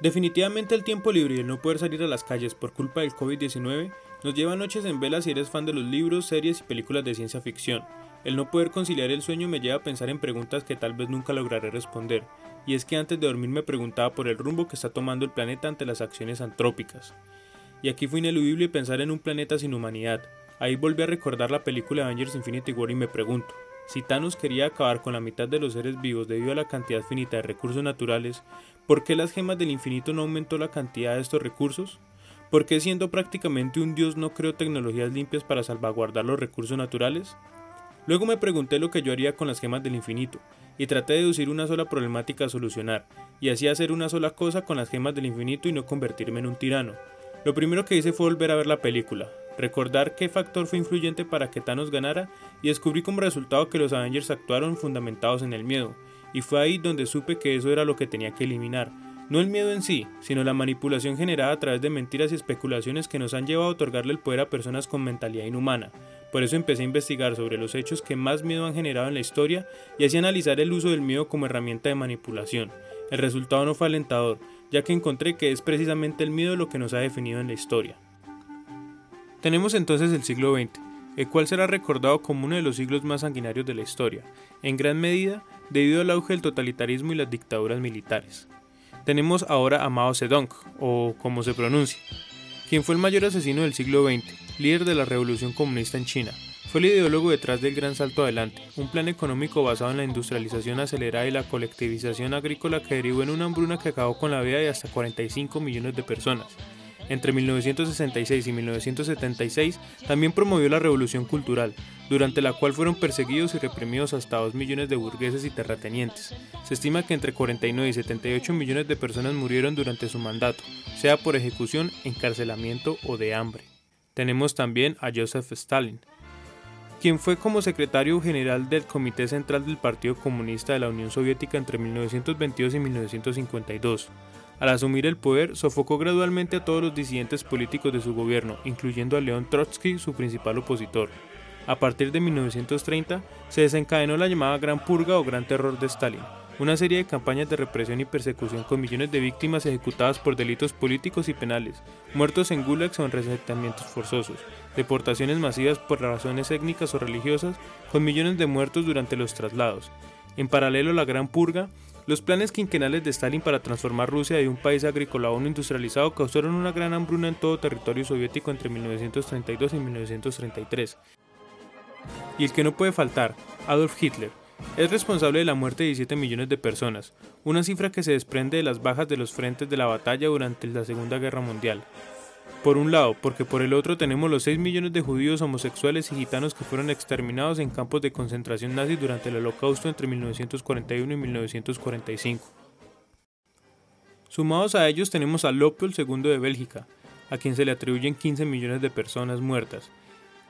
Definitivamente el tiempo libre y el no poder salir a las calles por culpa del COVID-19 nos lleva a noches en vela si eres fan de los libros, series y películas de ciencia ficción. El no poder conciliar el sueño me lleva a pensar en preguntas que tal vez nunca lograré responder, y es que antes de dormir me preguntaba por el rumbo que está tomando el planeta ante las acciones antrópicas. Y aquí fue ineludible pensar en un planeta sin humanidad. Ahí volví a recordar la película Avengers Infinity War y me pregunto, si Thanos quería acabar con la mitad de los seres vivos debido a la cantidad finita de recursos naturales, ¿por qué las gemas del infinito no aumentó la cantidad de estos recursos? ¿Por qué siendo prácticamente un dios no creó tecnologías limpias para salvaguardar los recursos naturales? Luego me pregunté lo que yo haría con las gemas del infinito, y traté de deducir una sola problemática a solucionar, y así hacer una sola cosa con las gemas del infinito y no convertirme en un tirano. Lo primero que hice fue volver a ver la película, recordar qué factor fue influyente para que Thanos ganara, y descubrí como resultado que los Avengers actuaron fundamentados en el miedo, y fue ahí donde supe que eso era lo que tenía que eliminar. No el miedo en sí, sino la manipulación generada a través de mentiras y especulaciones que nos han llevado a otorgarle el poder a personas con mentalidad inhumana. Por eso empecé a investigar sobre los hechos que más miedo han generado en la historia y así analizar el uso del miedo como herramienta de manipulación. El resultado no fue alentador, ya que encontré que es precisamente el miedo lo que nos ha definido en la historia. Tenemos entonces el siglo XX, el cual será recordado como uno de los siglos más sanguinarios de la historia, en gran medida debido al auge del totalitarismo y las dictaduras militares. Tenemos ahora a Mao Zedong, o como se pronuncia, quien fue el mayor asesino del siglo XX, líder de la revolución comunista en China. Fue el ideólogo detrás del Gran Salto Adelante, un plan económico basado en la industrialización acelerada y la colectivización agrícola que derivó en una hambruna que acabó con la vida de hasta 45 millones de personas. Entre 1966 y 1976 también promovió la Revolución Cultural, durante la cual fueron perseguidos y reprimidos hasta 2 millones de burgueses y terratenientes. Se estima que entre 49 y 78 millones de personas murieron durante su mandato, sea por ejecución, encarcelamiento o de hambre. Tenemos también a Joseph Stalin, quien fue como secretario general del Comité Central del Partido Comunista de la Unión Soviética entre 1922 y 1952. Al asumir el poder, sofocó gradualmente a todos los disidentes políticos de su gobierno, incluyendo a León Trotsky, su principal opositor. A partir de 1930, se desencadenó la llamada Gran Purga o Gran Terror de Stalin, una serie de campañas de represión y persecución con millones de víctimas ejecutadas por delitos políticos y penales, muertos en gulags o en resentamientos forzosos, deportaciones masivas por razones étnicas o religiosas, con millones de muertos durante los traslados. En paralelo a la Gran Purga, los planes quinquenales de Stalin para transformar Rusia de un país agrícola a uno industrializado causaron una gran hambruna en todo territorio soviético entre 1932 y 1933. Y el que no puede faltar, Adolf Hitler, es responsable de la muerte de 17 millones de personas, una cifra que se desprende de las bajas de los frentes de la batalla durante la Segunda Guerra Mundial. Por un lado, porque por el otro tenemos los 6 millones de judíos, homosexuales y gitanos que fueron exterminados en campos de concentración nazis durante el Holocausto entre 1941 y 1945. Sumados a ellos tenemos a Leopold II de Bélgica, a quien se le atribuyen 15 millones de personas muertas,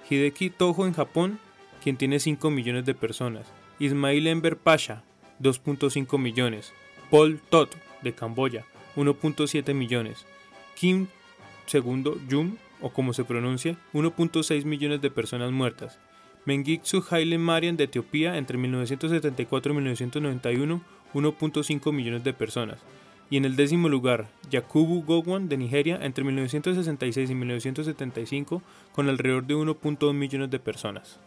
Hideki Tojo en Japón, quien tiene 5 millones de personas, Ismail Enver Pasha, 2.5 millones, Pol Tot de Camboya, 1.7 millones, Kim II Jung, o como se pronuncia, 1.6 millones de personas muertas. Mengistu Haile Mariam de Etiopía entre 1974 y 1991, 1.5 millones de personas. Y en el 10º lugar, Yakubu Gowon de Nigeria entre 1966 y 1975, con alrededor de 1.2 millones de personas.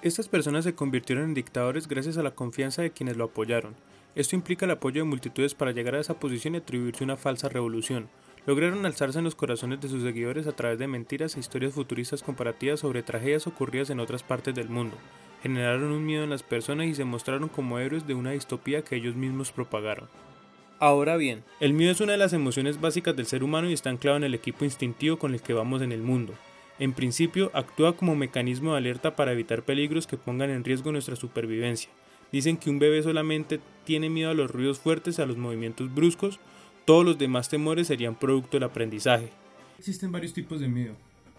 Estas personas se convirtieron en dictadores gracias a la confianza de quienes lo apoyaron. Esto implica el apoyo de multitudes para llegar a esa posición y atribuirse una falsa revolución. Lograron alzarse en los corazones de sus seguidores a través de mentiras e historias futuristas comparativas sobre tragedias ocurridas en otras partes del mundo. Generaron un miedo en las personas y se mostraron como héroes de una distopía que ellos mismos propagaron. Ahora bien, el miedo es una de las emociones básicas del ser humano y está anclado en el equipo instintivo con el que vamos en el mundo. En principio, actúa como mecanismo de alerta para evitar peligros que pongan en riesgo nuestra supervivencia. Dicen que un bebé solamente tiene miedo a los ruidos fuertes y a los movimientos bruscos. Todos los demás temores serían producto del aprendizaje. Existen varios tipos de miedo.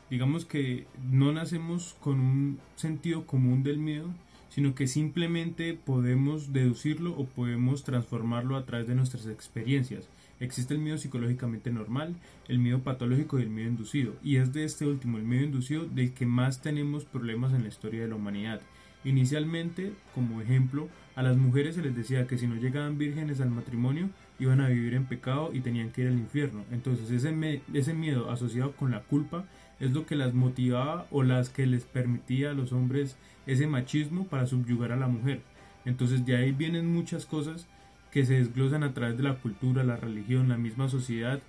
Digamos que no nacemos con un sentido común del miedo, sino que simplemente podemos deducirlo o podemos transformarlo a través de nuestras experiencias. Existe el miedo psicológicamente normal, el miedo patológico y el miedo inducido. Y es de este último, el miedo inducido, del que más tenemos problemas en la historia de la humanidad. Inicialmente, como ejemplo, a las mujeres se les decía que si no llegaban vírgenes al matrimonio, iban a vivir en pecado y tenían que ir al infierno. Entonces ese miedo asociado con la culpa es lo que las motivaba o las que les permitía a los hombres ese machismo para subyugar a la mujer. Entonces de ahí vienen muchas cosas que se desglosan a través de la cultura, la religión, la misma sociedad,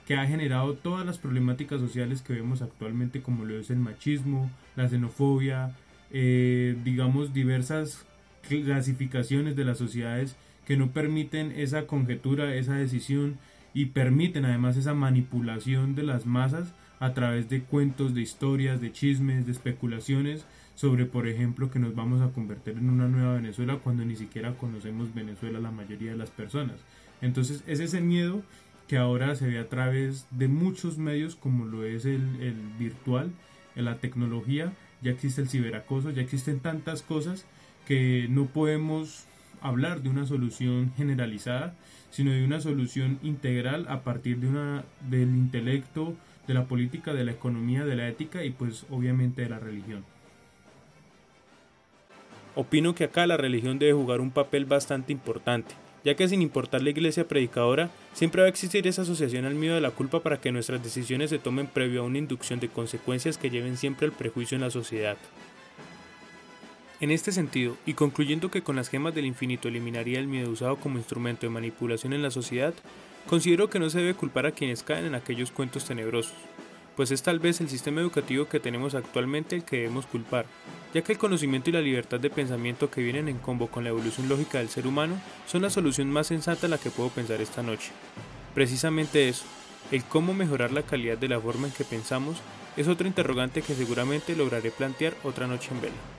que ha generado todas las problemáticas sociales que vemos actualmente, como lo es el machismo, la xenofobia, digamos diversas clasificaciones de las sociedades que no permiten esa conjetura, esa decisión, y permiten además esa manipulación de las masas a través de cuentos, de historias, de chismes, de especulaciones sobre, por ejemplo, que nos vamos a convertir en una nueva Venezuela cuando ni siquiera conocemos Venezuela la mayoría de las personas. Entonces es ese miedo que ahora se ve a través de muchos medios, como lo es el virtual, la tecnología. Ya existe el ciberacoso, ya existen tantas cosas que no podemos hablar de una solución generalizada, sino de una solución integral a partir del intelecto, de la política, de la economía, de la ética y pues obviamente de la religión. Opino que acá la religión debe jugar un papel bastante importante, ya que sin importar la iglesia predicadora, siempre va a existir esa asociación al miedo de la culpa para que nuestras decisiones se tomen previo a una inducción de consecuencias que lleven siempre al prejuicio en la sociedad. En este sentido, y concluyendo que con las gemas del infinito eliminaría el miedo usado como instrumento de manipulación en la sociedad, considero que no se debe culpar a quienes caen en aquellos cuentos tenebrosos, pues es tal vez el sistema educativo que tenemos actualmente el que debemos culpar, ya que el conocimiento y la libertad de pensamiento que vienen en combo con la evolución lógica del ser humano son la solución más sensata a la que puedo pensar esta noche. Precisamente eso, el cómo mejorar la calidad de la forma en que pensamos, es otro interrogante que seguramente lograré plantear otra noche en vela.